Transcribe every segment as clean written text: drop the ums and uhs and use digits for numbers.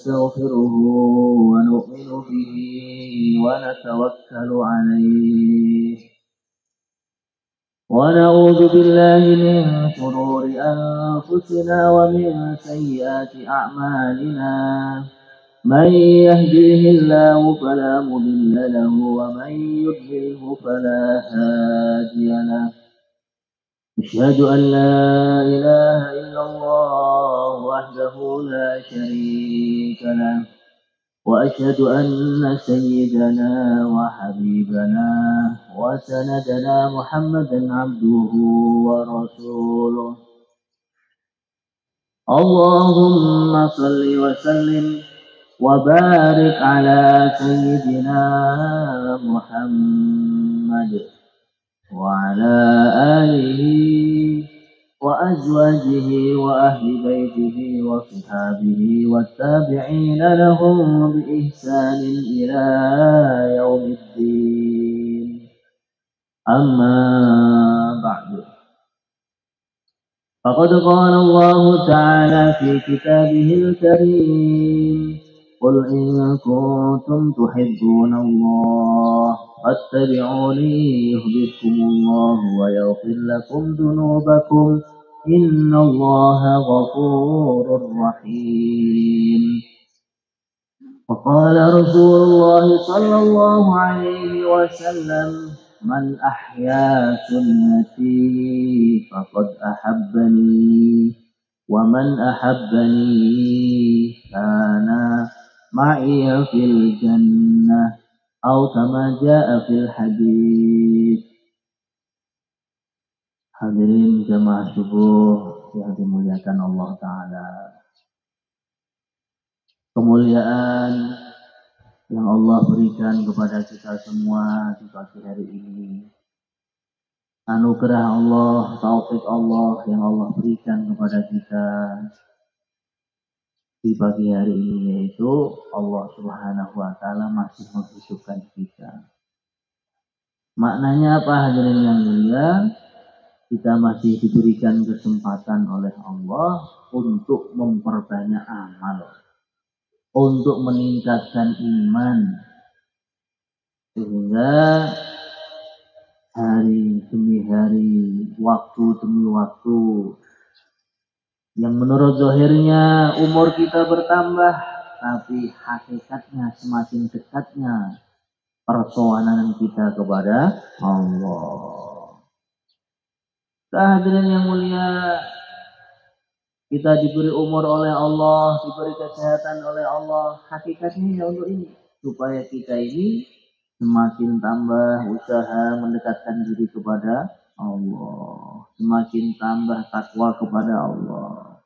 ونستغفره ونؤمن به ونتوكل عليه ونعوذ بالله من شرور أنفسنا ومن سيئات أعمالنا من يهديه الله فلا مضل له ومن يضلله فلا هادي له أشهد أن لا إله إلا الله وحده لا شريك له وأشهد أن سيدنا وحبيبنا وسندنا محمدا عبده ورسوله اللهم صل وسلم وبارك على سيدنا محمد وعلى آله وأزواجه وأهل بيته وصحابه والتابعين لهم بإحسان إلى يوم الدين أما بعد فقد قال الله تعالى في كتابه الكريم قل إن كنتم تحبون الله فاتبعوني يهدكم الله ويغفر لكم ذنوبكم إن الله غفور رحيم وقال رسول الله صلى الله عليه وسلم من أحيا سنتي فقد أحبني ومن أحبني كان معي في الجنة أو كما جاء في الحديث. Hadirin jamaah subuh yang dimuliakan Allah Ta'ala, kemuliaan yang Allah berikan kepada kita semua di pagi hari ini, anugerah Allah, taufik Allah yang Allah berikan kepada kita di pagi hari ini, yaitu Allah Subhanahu wa Ta'ala masih menghidupkan kita. Maknanya apa, hadirin yang mulia? Kita masih diberikan kesempatan oleh Allah untuk memperbanyak amal, untuk meningkatkan iman, sehingga hari demi hari, waktu demi waktu, yang menurut zahirnya umur kita bertambah, tapi hakikatnya semakin dekatnya persoalan kita kepada Allah. Hadirin yang mulia, kita diberi umur oleh Allah, diberi kesehatan oleh Allah, hakikatnya ya untuk ini, supaya kita ini semakin tambah usaha mendekatkan diri kepada Allah, semakin tambah takwa kepada Allah.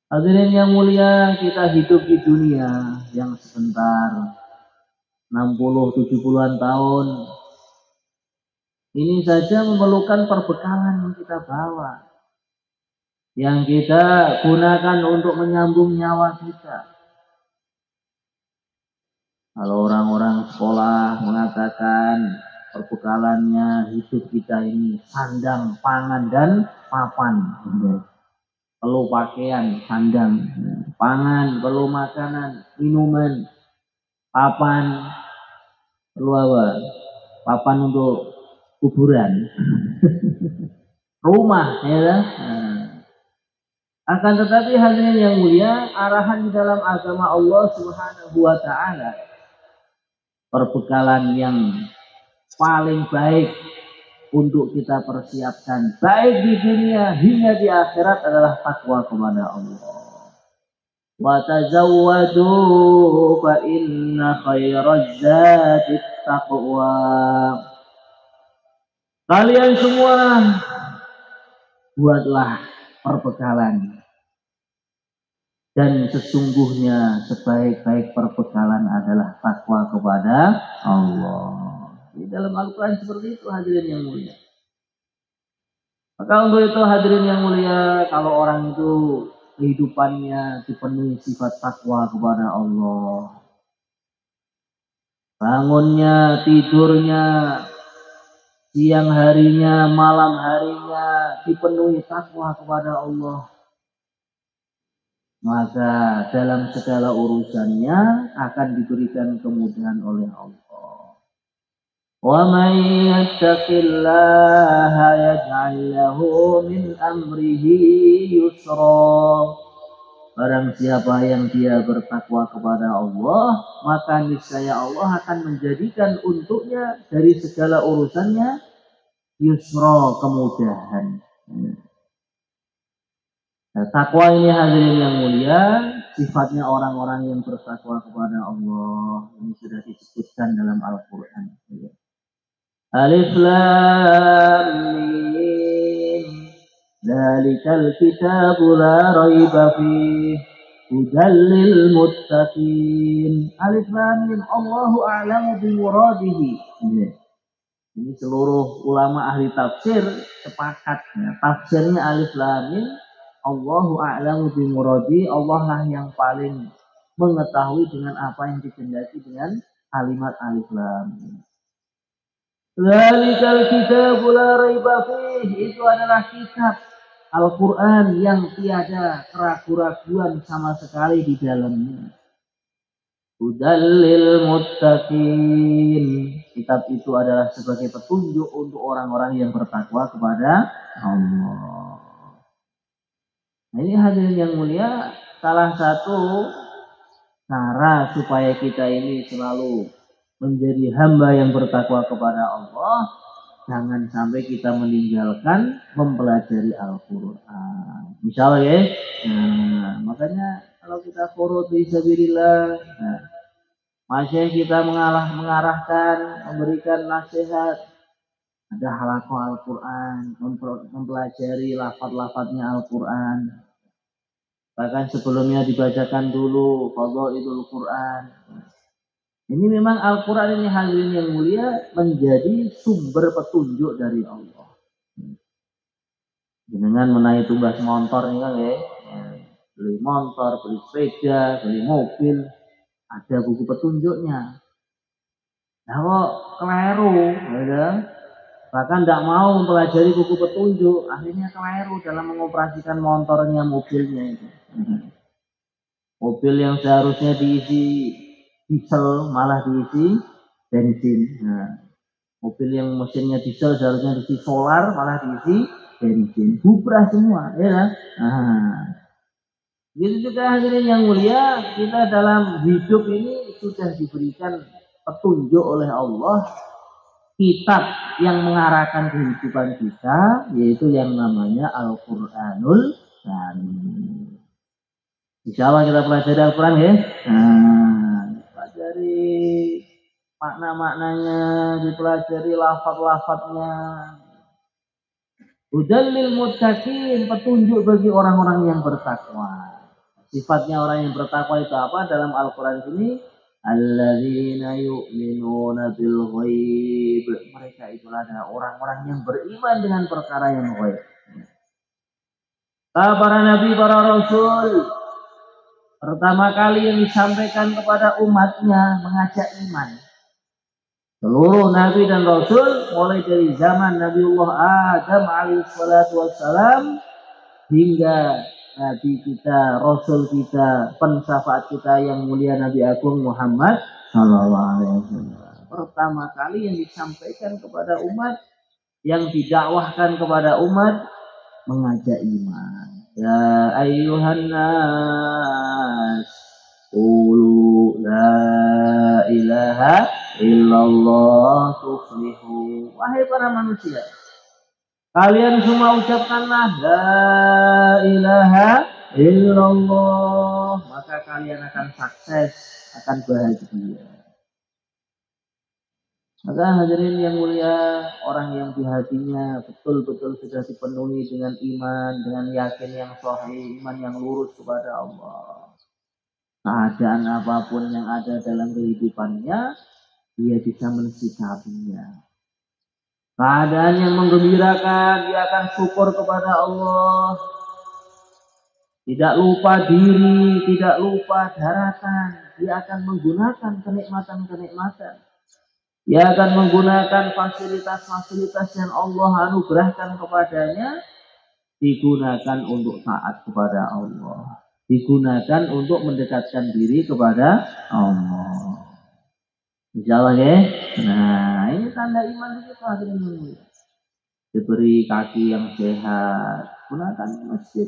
Hadirin yang mulia, kita hidup di dunia yang sebentar, 60-70-an tahun. Ini saja memerlukan perbekalan yang kita bawa, yang kita gunakan untuk menyambung nyawa kita. Kalau orang-orang sekolah mengatakan perbekalannya hidup kita ini sandang, pangan, dan papan. Perlu pakaian, sandang, pangan, perlu makanan, minuman, papan, perlu apa? Papan untuk kuburan, rumah, ya kan? Akan tetapi hadirin yang mulia, arahan di dalam agama Allah Subhanahu wa Ta'ala, perbekalan yang paling baik untuk kita persiapkan baik di dunia hingga di akhirat adalah takwa kepada Allah. Wa tazawwadu fa inna khairaz zadi taqwa. Kalian semua buatlah perbekalan, dan sesungguhnya sebaik-baik perbekalan adalah takwa kepada Allah. Di dalam Al-Quran seperti itu, hadirin yang mulia. Maka untuk itu, hadirin yang mulia, kalau orang itu kehidupannya dipenuhi sifat takwa kepada Allah, bangunnya, tidurnya, siang harinya, malam harinya dipenuhi takwa kepada Allah, maka dalam segala urusannya akan diberikan kemudahan oleh Allah. Wa may yattaqillaha yaj'al lahu min amrihi yusra. Barang siapa yang dia bertakwa kepada Allah, maka niscaya Allah akan menjadikan untuknya dari segala urusannya yusra, kemudahan. Nah, takwa ini hadirin yang mulia, sifatnya orang-orang yang bertakwa kepada Allah. Ini sudah disebutkan dalam Al-Quran. Alif Lam Mim. Dzalikal kitabu la raiba fihi hudal lil muttaqin. Alif Lam Mim. Allahu a'lamu bi muradihi. Ini seluruh ulama ahli tafsir sepakat. Tafsirnya Alif Lam Mim. Allahu a'lamu bi muradi, Allah lah yang paling mengetahui dengan apa yang dikehendaki dengan kalimat alif lam mim. Dzalikal kitabu la raiba fihi, itu adalah kitab Al-Qur'an yang tiada keraguan-keraguan sama sekali di dalamnya. Hudal lil muttaqin, kitab itu adalah sebagai petunjuk untuk orang-orang yang bertakwa kepada Allah. Nah, ini hadirin yang mulia, salah satu cara supaya kita ini selalu menjadi hamba yang bertakwa kepada Allah, jangan sampai kita meninggalkan mempelajari Al-Quran. Misalnya ya, makanya kalau kita furud fi sabilillah, masih kita mengarahkan, memberikan nasihat, ada halaqah Al-Quran, mempelajari lafaz-lafaznya Al-Quran. Bahkan sebelumnya dibacakan dulu Fadhailul Quran. Ini memang Al-Quran ini hadirin yang mulia menjadi sumber petunjuk dari Allah. Dengan menaiki tumbas motor ini kan ya, beli motor, beli sepeda, beli mobil, ada buku petunjuknya. Nah kok keliru, ya? Bahkan tidak mau mempelajari buku petunjuk, akhirnya keliru dalam mengoperasikan motornya, mobilnya itu. Mobil yang seharusnya diisi diesel malah diisi bensin. Nah, mobil yang mesinnya diesel seharusnya diisi solar malah diisi bensin. Bubrah semua, ya kan? Nah, gitu juga hadirin yang mulia, kita dalam hidup ini sudah diberikan petunjuk oleh Allah. Kitab yang mengarahkan kehidupan kita, yaitu yang namanya Al-Quranul Karim. Insya Allah kita pelajari Al-Quran ya. Pelajari makna-maknanya, dipelajari lafaz-lafaznya. Hudal lil muttaqin, petunjuk bagi orang-orang yang bertakwa. Sifatnya orang yang bertakwa itu apa dalam Al-Quran ini? Alladzina yu'minuna bil ghaib. Mereka itulah adalah orang-orang yang beriman dengan perkara yang ghaib. Para nabi, para rasul, pertama kali yang disampaikan kepada umatnya mengajak iman. Seluruh nabi dan rasul mulai dari zaman Nabiullah Adam alaihissalatu wassalam hingga Nabi kita, Rasul kita, pensyafaat kita yang mulia Nabi Agung Muhammad Sallallahu Alaihi Wasallam. Pertama kali yang disampaikan kepada umat, yang didakwahkan kepada umat, mengajak iman. Ya ayyuhan nas, qulu la ilaha illallah tuflihu. Wahai para manusia, kalian semua ucapkanlah la ilaha illallah, maka kalian akan sukses, akan bahagia. Maka hadirin yang mulia, orang yang di hatinya betul-betul sudah dipenuhi dengan iman, dengan yakin yang sahih, iman yang lurus kepada Allah. Keadaan apapun yang ada dalam kehidupannya, dia bisa mensikapinya. Keadaan yang menggembirakan, dia akan syukur kepada Allah. Tidak lupa diri, tidak lupa daratan. Dia akan menggunakan kenikmatan-kenikmatan. Dia akan menggunakan fasilitas-fasilitas yang Allah anugerahkan kepadanya, digunakan untuk taat kepada Allah. digunakan untuk mendekatkan diri kepada Allah. Insyaallah ya. Nah, ini tanda iman kita hadirin. Diberi kaki yang sehat, gunakan masjid,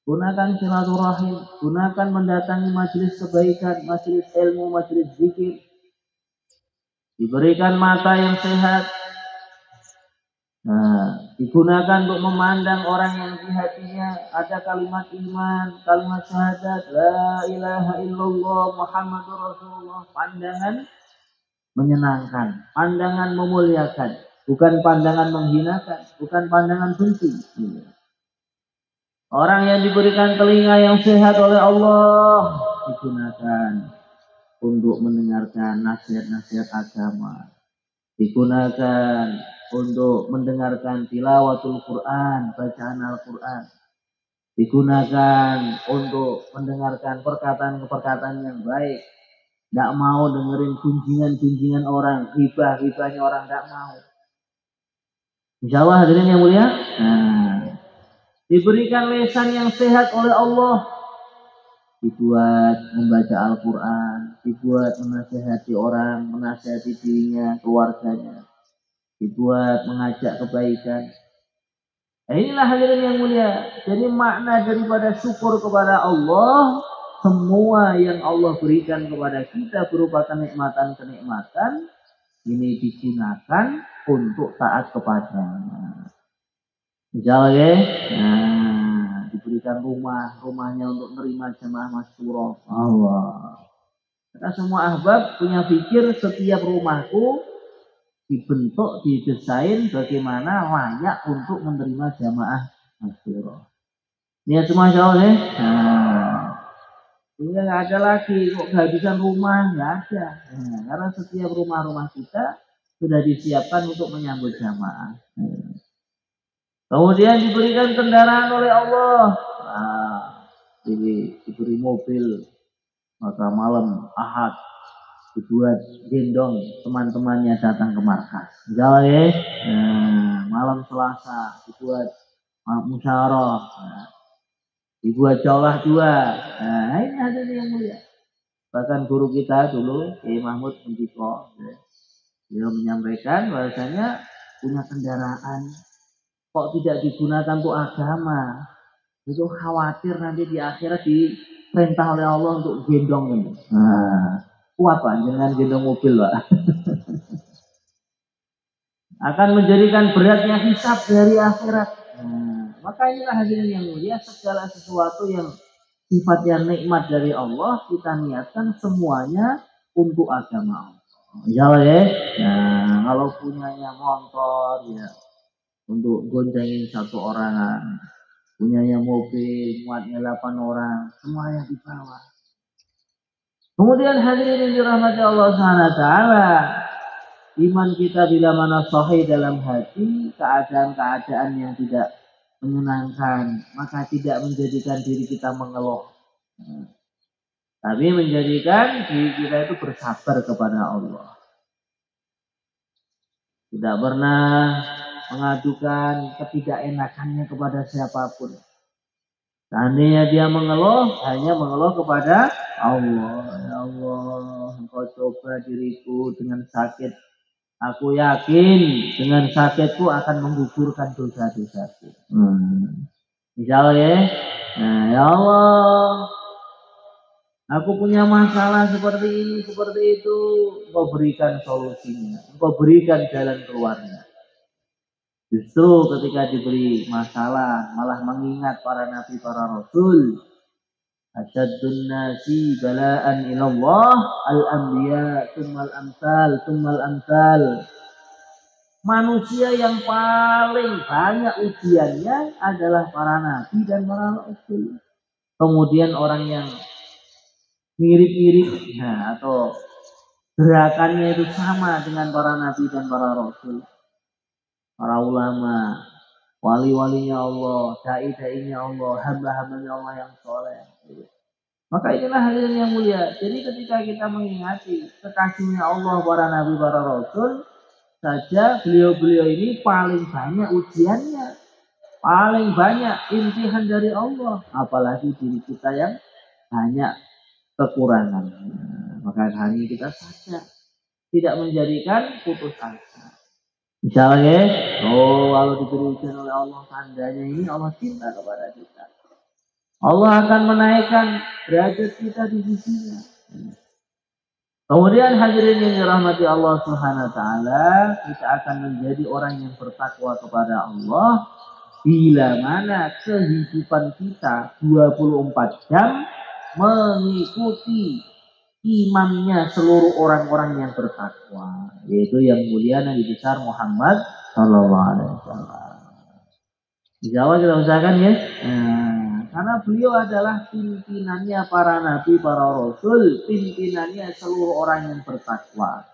gunakan silaturahim, gunakan mendatangi majelis kebaikan, majelis ilmu, majelis zikir. Diberikan mata yang sehat, nah, digunakan untuk memandang orang yang di hatinya ada kalimat iman, kalimat syahadat, la ilaha illallah Muhammadur Rasulullah. Pandangan menyenangkan, pandangan memuliakan, bukan pandangan menghinakan, bukan pandangan benci. Orang yang diberikan telinga yang sehat oleh Allah digunakan untuk mendengarkan nasihat-nasihat agama, digunakan untuk mendengarkan tilawatul Quran, bacaan Al-Quran, digunakan untuk mendengarkan perkataan-perkataan yang baik. Tidak mau dengerin gunjingan-gunjingan orang, hibah-hibahnya orang, tidak mau. Insyaallah hadirin yang mulia. Nah, diberikan lisan yang sehat oleh Allah, dibuat membaca Al-Quran, dibuat menasihati orang, menasihati dirinya, keluarganya, dibuat mengajak kebaikan. Nah, inilah hadirin yang mulia. Jadi makna daripada syukur kepada Allah, semua yang Allah berikan kepada kita berupa kenikmatan-kenikmatan, ini digunakan untuk taat kepadanya. Misalnya ya, nah, diberikan rumahnya untuk menerima jamaah masyurah. Allah. Karena semua ahbab punya pikir setiap rumahku dibentuk, didesain bagaimana layak untuk menerima jamaah masyurah. Niat semua insyaallah ya. Nah, sehingga nggak ada lagi kok kehabisan rumah, nggak ada. Nah, karena setiap rumah-rumah kita sudah disiapkan untuk menyambut jamaah. Kemudian diberikan kendaraan oleh Allah. Nah, diberi mobil, maka malam Ahad dibuat gendong teman-temannya datang ke markas. Jalan ya. Nah, malam Selasa dibuat musyawarah. Nah, dibuat jaulah dua. Nah, ini ada yang mulia. Bahkan guru kita dulu, Kiai Mahmud Mendiko, dia menyampaikan bahwasanya punya kendaraan kok tidak digunakan untuk agama, itu khawatir nanti di akhirat diperintah oleh Allah untuk gendong ini. Nah, kuat Pak, jangan gendong mobil Pak. Akan menjadikan beratnya hisab dari akhirat. Nah, maka inilah hadirin yang mulia, segala sesuatu yang sifatnya nikmat dari Allah kita niatkan semuanya untuk agama Allah. Ya, ya. Nah, kalau punyanya motor ya untuk goncengin satu orang, punyanya mobil muatnya 8 orang, semuanya dibawa. Kemudian hadirin yang dirahmati Allah SWT, iman kita bila mana sahih dalam hati, keadaan-keadaan yang tidak menyenangkan, maka tidak menjadikan diri kita mengeluh. Tapi menjadikan diri kita itu bersabar kepada Allah. Tidak pernah mengadukan ketidakenakannya kepada siapapun. Seandainya dia mengeluh, hanya mengeluh kepada Allah. Ya Allah, Engkau coba diriku dengan sakit. Aku yakin dengan sakitku akan menggugurkan dosa-dosaku. Misalnya ya, nah, ya Allah, aku punya masalah seperti ini, seperti itu. Engkau berikan solusinya. Engkau berikan jalan keluarnya. Justru ketika diberi masalah, malah mengingat para nabi, para rasul. Asyaddun nasi bala'an ilallah al-anbiya tsummal amsal, tsummal amsal. Manusia yang paling banyak ujiannya adalah para nabi dan para rasul. Kemudian orang yang mirip-mirip, nah, atau gerakannya itu sama dengan para nabi dan para rasul, para ulama, wali-walinya Allah, dai-dainya Allah, hamba-hambanya Allah yang soleh. Maka inilah hadirin yang mulia. Jadi ketika kita mengingati kekasihnya Allah, para nabi, para rasul, saja beliau-beliau ini paling banyak ujiannya. paling banyak imtihan dari Allah, apalagi diri kita yang banyak kekurangan. Maka hari ini kita sadar, tidak menjadikan putus asa. Misalnya, kalau diberi ujian oleh Allah, tandanya ini Allah cinta kepada kita. Allah akan menaikkan derajat kita di sisinya. Kemudian hadirin yang dirahmati Allah Subhanahu wa taala, kita akan menjadi orang yang bertakwa kepada Allah bila mana kehidupan kita 24 jam mengikuti imamnya seluruh orang-orang yang bertakwa, yaitu yang mulia Nabi besar Muhammad sallallahu alaihi wasallam. Dijawab kita usahakan ya. Karena beliau adalah pimpinannya para nabi, para rasul, pimpinannya seluruh orang yang bertakwa.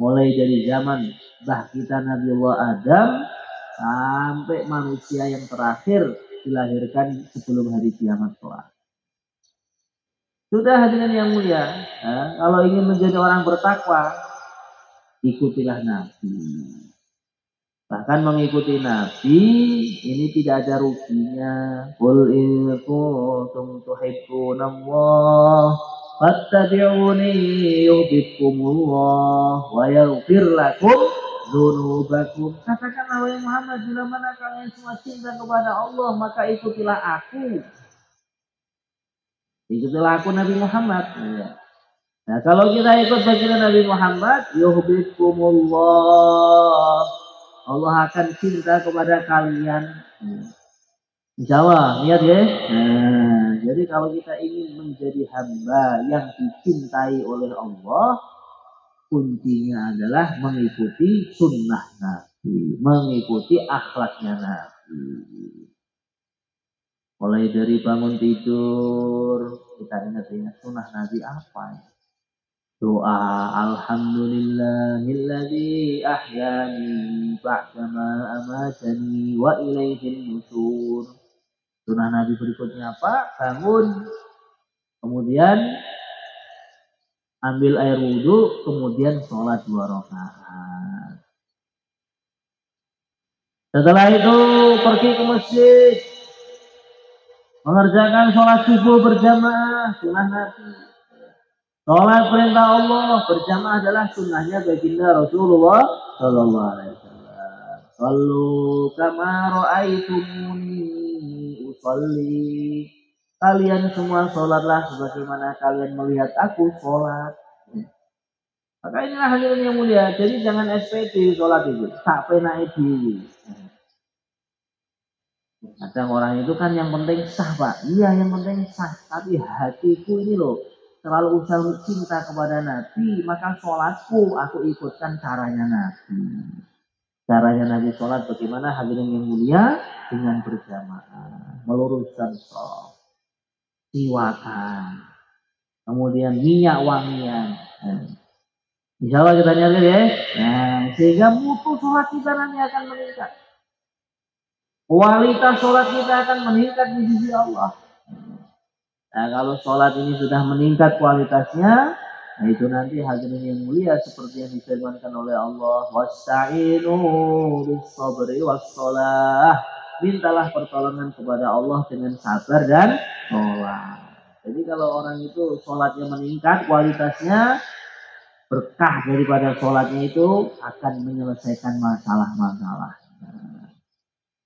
Mulai dari zaman bah kita Nabiullah Adam sampai manusia yang terakhir dilahirkan sebelum hari kiamat kelak. Sudah hadirin yang mulia, kalau ingin menjadi orang bertakwa, ikutilah Nabi. Bahkan mengikuti Nabi ini tidak ada ruginya. Qul in kuntum tuhibbunallah fattabi'uni yuhibbukumullah wa yaghfir lakum dzunubakum. Katakanlah wahai Muhammad, bila mana kalian semua cinta kepada Allah, maka ikutilah aku. Ikutilah aku Nabi Muhammad. Nah, kalau kita ikut baginda Nabi Muhammad, yuhibbukumullah, Allah akan cinta kepada kalian. Insya Allah, lihat ya. Jadi kalau kita ingin menjadi hamba yang dicintai oleh Allah, kuncinya adalah mengikuti sunnah Nabi, mengikuti akhlaknya Nabi. Mulai dari bangun tidur, kita ingat-ingat sunnah Nabi apa ya? Doa alhamdulillahilladzi ahyani ba'dama amatani wa ilaihin nusur. Sunnah Nabi berikutnya apa? Bangun, kemudian ambil air wudhu, kemudian sholat 2 rakaat. Setelah itu pergi ke masjid, mengerjakan sholat subuh berjamaah, sunnah Nabi. Sholat perintah Allah berjamaah adalah sunnahnya baginda Rasulullah Sallallahu Alaihi Wasallam. Sallu kama ra'aitumuni usolli. Kalian semua sholatlah sebagaimana kalian melihat aku sholat. Maka inilah hadirin yang mulia. Jadi jangan SPD sholat itu, tak pernah itu. Kadang orang itu kan yang penting sah pak. Iya yang penting sah. Tapi hatiku ini loh, terlalu usaha cinta kepada Nabi, maka sholatku aku ikutkan caranya Nabi. Caranya Nabi sholat bagaimana hadirin yang mulia? Dengan berjamaah, meluruskan sholat, siwakan, kemudian minyak wangian. Insya Allah kita lihat ya. Sehingga mutu sholat kita nanti akan meningkat. Kualitas sholat kita akan meningkat di sisi Allah. Nah, kalau sholat ini sudah meningkat kualitasnya, nah itu nanti hadirin yang mulia seperti yang difirmankan oleh Allah, wasta'inu bis-sabri was-shalah. Mintalah pertolongan kepada Allah dengan sabar dan sholat. Jadi kalau orang itu sholatnya meningkat kualitasnya, berkah daripada sholatnya itu akan menyelesaikan masalah-masalah.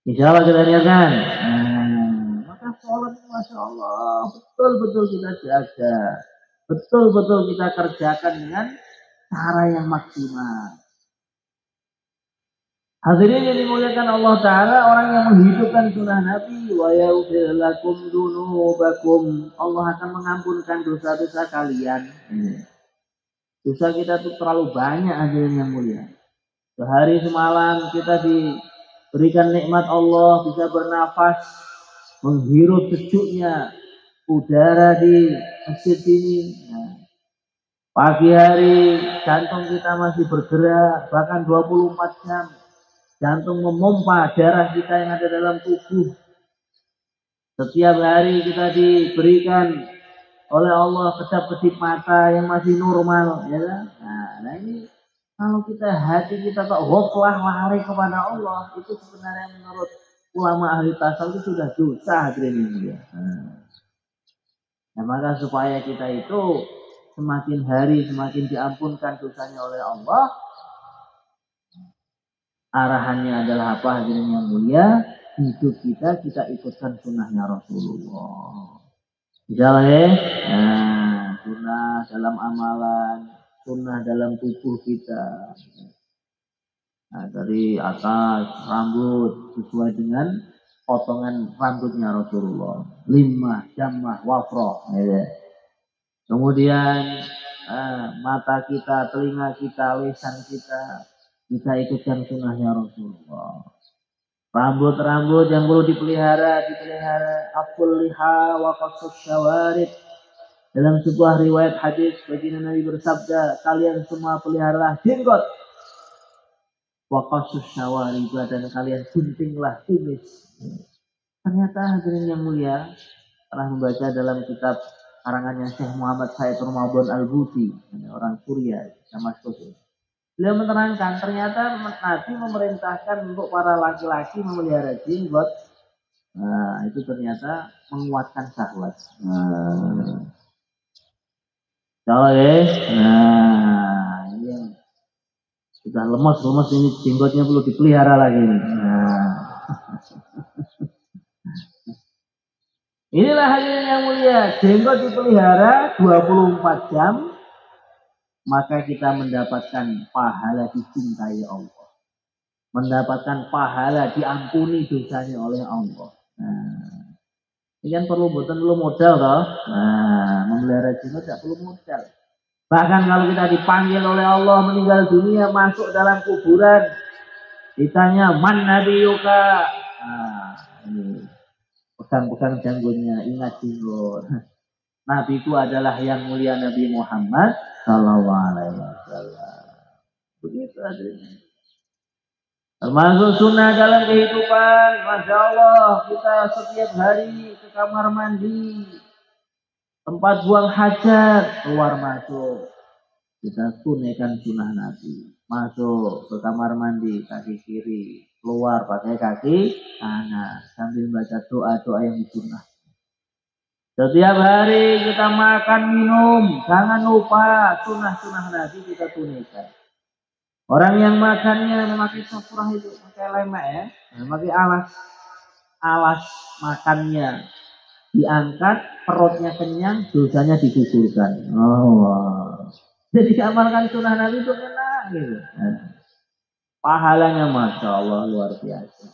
Insya Allah kita lihat kan. Sholat Masya Allah betul-betul kita jaga, betul-betul kita kerjakan dengan cara yang maksimal. Hadirin yang dimuliakan Allah Ta'ala, orang yang menghidupkan sunnah Nabi, wa yaghfir lakum dzunubakum, Allah akan mengampunkan dosa-dosa kalian. Dosa kita itu terlalu banyak hadirin yang mulia. Sehari semalam kita diberikan nikmat Allah, bisa bernafas, menghirup sejuknya udara di masjid ini. Pagi hari jantung kita masih bergerak, bahkan 24 jam. Jantung memompa darah kita yang ada dalam tubuh. Setiap hari kita diberikan oleh Allah kedap-kedip mata yang masih normal, ya kan? Nah ini kalau kita hati kita kok ghaflah lari kepada Allah, itu sebenarnya menurut ulama ahli tasawuf itu sudah dosa hadirin ya. Nah, maka supaya kita itu semakin hari semakin diampunkan dosanya oleh Allah, arahannya adalah apa hadirin yang mulia? Hidup kita ikutkan sunnahnya Rasulullah. Misalnya, sunnah dalam amalan, sunnah dalam tubuh kita. Nah, dari atas rambut sesuai dengan potongan rambutnya Rasulullah. 5 jamah wafroh. Ya. Kemudian mata kita, telinga kita, lisan kita ikutkan sunnahnya Rasulullah. Rambut-rambut yang perlu dipelihara. Aful liha wa qassus syawarib. Dalam sebuah riwayat hadis baginda Nabi bersabda, kalian semua peliharalah jenggot. Wa qassus syawarib, dan kalian guntinglah kumis. Ternyata hadirin yang mulia, telah membaca dalam kitab karangannya Syekh Muhammad Said Ramadan Al-Buti, orang Suriah, Damaskus. Beliau menerangkan ternyata Nabi memerintahkan untuk para laki-laki memelihara jenggot. Nah, itu ternyata menguatkan syahwat. Nah, ini yang sudah lemas ini jenggotnya perlu dipelihara lagi. Nah. Inilah hadirin yang mulia, jenggot dipelihara 24 jam. Maka kita mendapatkan pahala dicintai Allah. Mendapatkan pahala diampuni dosanya oleh Allah. Nah, ini kan perlu modal toh. Nah, memelihara jenggot tidak perlu modal. Bahkan kalau kita dipanggil oleh Allah meninggal dunia, masuk dalam kuburan, ditanya man nabiyuka. Nah, ini pegang-pegang janggutnya, ingat jenggot. Nabi itu adalah yang mulia Nabi Muhammad Sallallahu Alaihi Wasallam. Begitu adanya. Termasuk sunnah dalam kehidupan, masya Allah, kita setiap hari ke kamar mandi, tempat buang hajat, keluar masuk, kita tunaikan sunnah Nabi. Masuk ke kamar mandi kaki kiri, keluar pakai kaki kanan, sambil baca doa-doa yang disunnah. Setiap hari kita makan minum, jangan lupa sunnah-sunnah Nabi kita tunaikan. Orang yang makannya memakai sofrah itu, pakai lemak ya, memakai alas makannya diangkat, perutnya kenyang, dosanya digugurkan. Oh, jadi amalkan sunnah Nabi itu enak gitu. Pahalanya masya Allah luar biasa.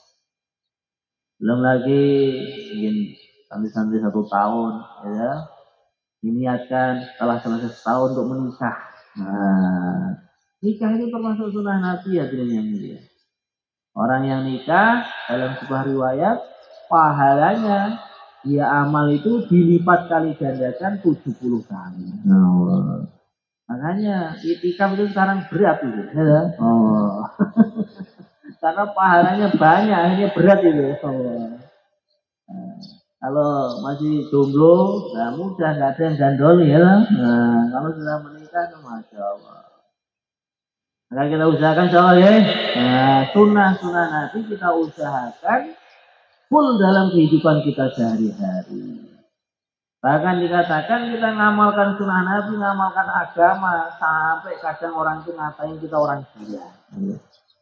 Belum lagi ingin santri-santri 1 tahun, ya, diniatkan setelah selesai setahun untuk menikah. Nah, nikah ini termasuk sunnah Nabi ya, yang mulia. Orang yang nikah dalam sebuah riwayat, pahalanya dia amal itu dilipat kali gandakan 70 kali. Oh. Makanya itikaf itu sekarang berat itu, ya. Oh. Karena pahalanya banyak, akhirnya berat itu. Oh. Kalau masih jomblo, nah mudah, nggak ada yang gandoli ya. Nah, kalau sudah menikah, masya Allah. Maka kita usahakan, insya Allah ya. Nah, sunnah-sunnah Nabi kita usahakan full dalam kehidupan kita sehari-hari. Bahkan dikatakan kita ngamalkan sunnah Nabi, ngamalkan agama, sampai kadang orang itu ngatain kita orang gila.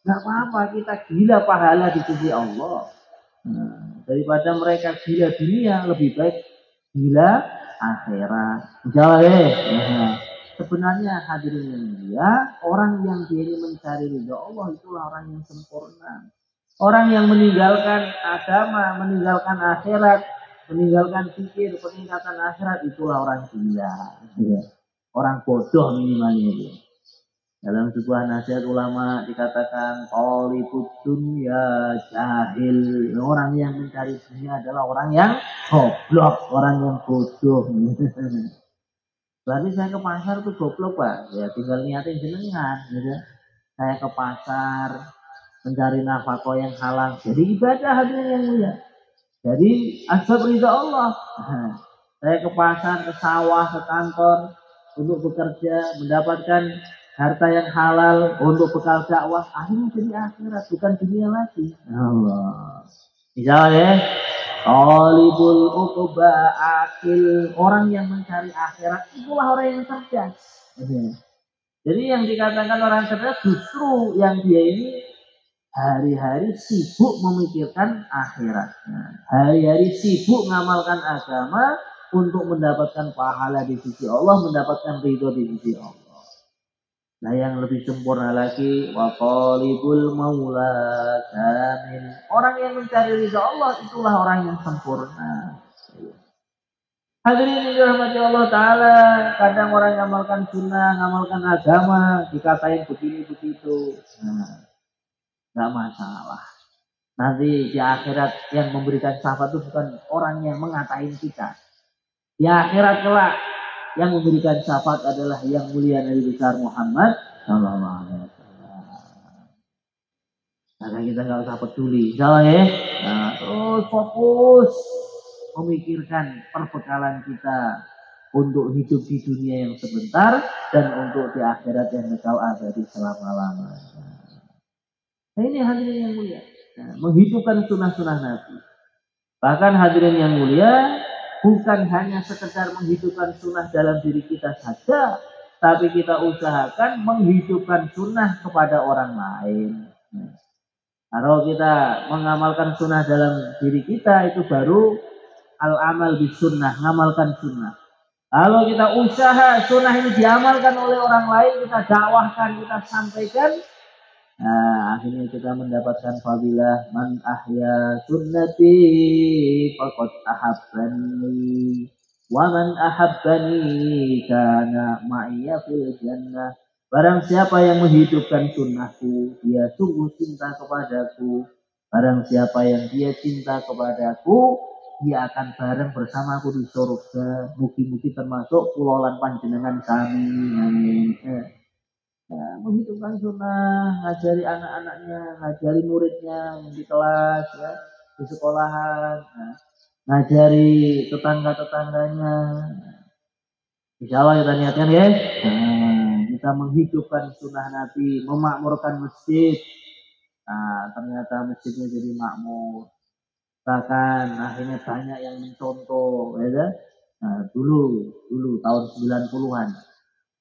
Nggak apa-apa, kita gila pahala di sisi Allah. Nah, daripada mereka gila dunia, lebih baik gila akhirat. Jawab sebenarnya hadirin yang mulia, orang yang dia mencari ridha Allah itulah orang yang sempurna. Orang yang meninggalkan agama, meninggalkan akhirat, meninggalkan pikir, peningkatan akhirat, itulah orang gila. Orang bodoh minimalnya itu. Dalam sebuah nasihat ulama dikatakan talibud dunya jahil. Orang yang mencari dunia adalah orang yang goblok, orang yang bodoh. Berarti saya ke pasar tuh goblok Pak. Ya tinggal niatin jenengan gitu. Saya ke pasar mencari nafkah yang halal. Jadi ibadah hadirin yang mulia. Jadi asbab ridha Allah. Saya ke pasar, ke sawah, ke kantor untuk bekerja, mendapatkan harta yang halal untuk bekal dakwah, akhirnya jadi akhirat, bukan dunia lagi. Allah. Misalnya, talibul uqba akil, orang yang mencari akhirat itulah orang yang cerdas. Jadi yang dikatakan orang cerdas justru yang dia ini hari-hari sibuk memikirkan akhiratnya, hari-hari sibuk mengamalkan agama untuk mendapatkan pahala di sisi Allah, mendapatkan ridho di sisi Allah. Nah yang lebih sempurna lagi, wa talibul maula kamil. Orang yang mencari ridha Allah itulah orang yang sempurna. Hadirin yang dirahmati Allah Ta'ala, kadang orang ngamalkan sunnah, ngamalkan agama, dikatain begini begitu. Nah, nggak masalah. Nanti di akhirat yang memberikan syafaat itu bukan orang yang mengatain kita. Di akhirat kelak yang memberikan syafaat adalah yang mulia Nabi besar Muhammad Sallallahu Alaihi Wasallam. Maka kita nggak usah peduli, insyaallah ya. Nah, terus fokus memikirkan perbekalan kita untuk hidup di dunia yang sebentar dan untuk di akhirat yang kekal abadi selama-lamanya. Nah ini hadirin yang mulia, nah, menghidupkan sunnah-sunnah Nabi. Bahkan hadirin yang mulia, bukan hanya sekedar menghidupkan sunnah dalam diri kita saja, tapi kita usahakan menghidupkan sunnah kepada orang lain. Nah, kalau kita mengamalkan sunnah dalam diri kita, itu baru al-amal bis sunnah, mengamalkan sunnah. Kalau kita usaha sunnah ini diamalkan oleh orang lain, kita dakwahkan, kita sampaikan, nah akhirnya kita mendapatkan fadilah man ahya sunnati faqad ahabbani wa man ahabbani kana ma'iyya fil jannah. Barang siapa yang menghidupkan sunnahku, dia sungguh cinta kepadaku. Barang siapa yang dia cinta kepadaku, dia akan bareng bersamaku di surga. Mugi-mugi termasuk kulolan panjenengan sami. Amin. Ya, menghidupkan sunnah, ngajari anak-anaknya, ngajari muridnya di kelas, ya, di sekolahan, nah, ngajari tetangga-tetangganya. Insya Allah kita niatkan ya. Nah, kita menghidupkan sunnah Nabi, memakmurkan masjid. Nah, ternyata masjidnya jadi makmur. Bahkan akhirnya banyak yang mencontoh, ya. Nah, dulu tahun 90-an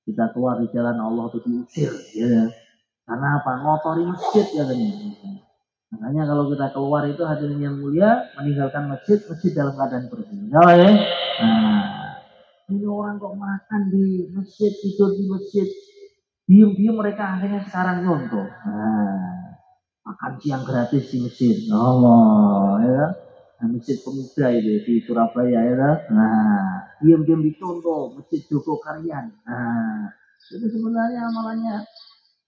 kita keluar di jalan Allah itu diusir, ya. Karena apa? Ngotori masjid ya kan. Makanya kalau kita keluar itu hadirin yang mulia, meninggalkan masjid dalam keadaan bersih. Ya. Nah, ini orang kok makan di masjid, tidur di masjid, diem-diem mereka akhirnya sekarang nyontoh. Nah, makan siang gratis di masjid. Allah, ya. Nah, masjid pemuda itu di Surabaya, ya. Nah, diem-diem dicontoh masjid Joko Karyan. Nah, itu sebenarnya amalannya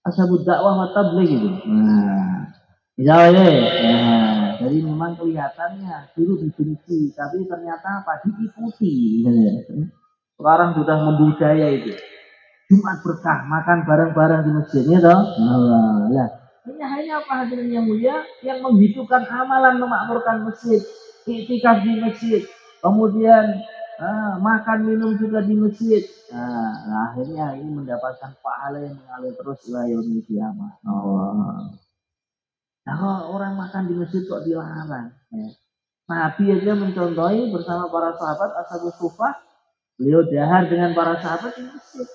ashabud dakwah wa tabligh gitu. Nah, misalnya, nah, jadi memang kelihatannya dulu dibenci, tapi ternyata apa? Diikuti. Sekarang sudah membudaya itu. Jumat berkah, makan bareng-bareng di masjidnya toh. Allah, ya. Ini hanya apa hadirin yang mulia, yang menghidupkan amalan memakmurkan masjid, iktikaf di masjid, kemudian makan minum juga di masjid. Nah, akhirnya ini mendapatkan pahala yang mengalir terus ila yaumil qiyamah. Allah. Nah, kalau orang makan di masjid kok dilarang? Ya. Nabi aja mencontohi bersama para sahabat ashabus sufah. Beliau dahar dengan para sahabat di masjid.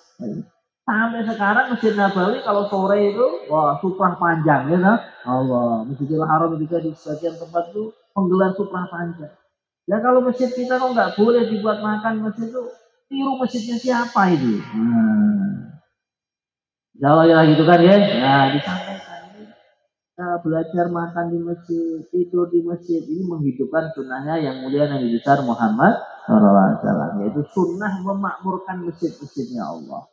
Sampai sekarang Masjid Nabawi kalau sore itu, wah suprah panjang ya, nah? Allah. Masjidil Haram juga di sebagian tempat itu menggelar suprah panjang. Ya kalau masjid kita kok nggak boleh dibuat makan masjid itu, tiru masjidnya siapa itu? Kalau ya gitu kan ya, nah disampaikan ini. Kita belajar makan di masjid, tidur di masjid, ini menghidupkan sunnahnya yang mulia Nabi besar Muhammad SAW, yaitu sunnah memakmurkan masjid-masjidnya Allah.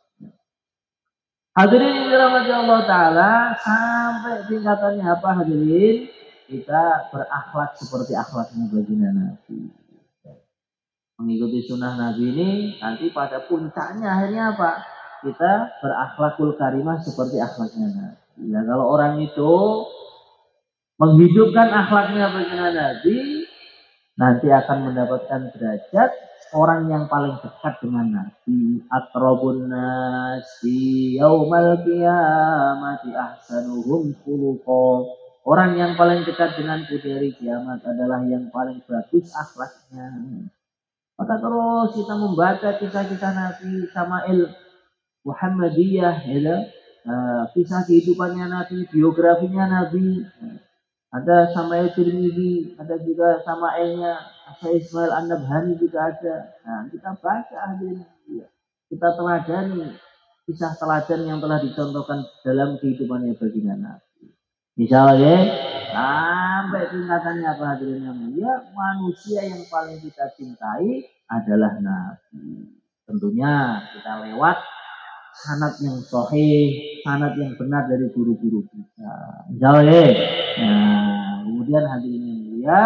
Hadirin yang dirahmati Allah Ta'ala, sampai tingkatannya apa hadirin? Kita berakhlak seperti akhlaknya baginda Nabi. Mengikuti sunnah Nabi ini, nanti pada puncaknya akhirnya apa? Kita berakhlakul karimah seperti akhlaknya Nabi. Nah, kalau orang itu menghidupkan akhlaknya baginda Nabi, nanti akan mendapatkan derajat orang yang paling dekat dengan Nabi. Aqrabun nasi yaumal qiyamati ahsanuhum khuluqa. Orang yang paling dekat denganku dari kiamat adalah yang paling bagus akhlaknya. Maka terus kita membaca kisah-kisah Nabi Samail Muhammadiyah, ya, kisah kehidupannya Nabi, biografinya Nabi. Ada Samail Tirmidzi, ada juga Samailnya Syekh Ismail An-Nabhani juga ada. Nah, kita baca hadirin, kita teladani kisah teladan yang telah dicontohkan dalam kehidupannya baginda Nabi. Misalnya, sampai tingkatannya apa hadirin yang mulia, manusia yang paling kita cintai adalah Nabi. Tentunya kita lewat sanad yang sahih, sanad yang benar dari guru-guru kita. Misalnya, nah, kemudian hadirin yang mulia,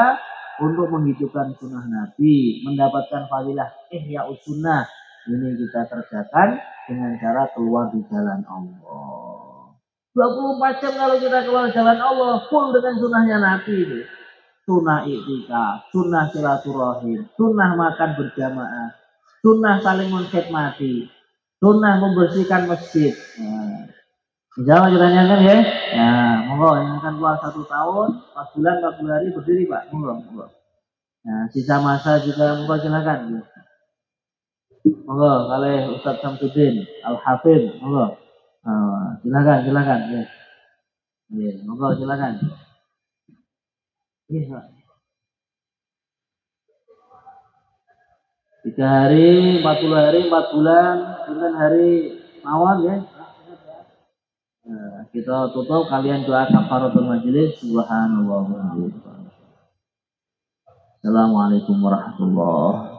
untuk menghidupkan sunnah Nabi, mendapatkan fadilah ihya sunnah, ini kita kerjakan dengan cara keluar di jalan Allah. 24 jam kalau kita keluar jalan Allah, full dengan sunnahnya Nabi itu. Sunnah iktikaf, sunnah silaturahim, sunnah makan berjamaah, sunnah saling mengkhidmati, sunnah membersihkan masjid. Nah, insya kita nyanyikan ya. Nah, monggo yang akan keluar 1 tahun, 4 bulan, 40 hari berdiri Pak. Monggo. Nah, sisa masa juga monggo silakan. Monggo, kali Ustadz Samsudin Al-Hafidh, monggo. Silakan ya. Ya, monggo silakan. Iya, Pak. 3 hari, 40 hari, 4 bulan, 9 hari mawon ya. Nah, kita tutup, kalian doa kafaratul majelis. Subhanallah. Assalamualaikum warahmatullahi wabarakatuh.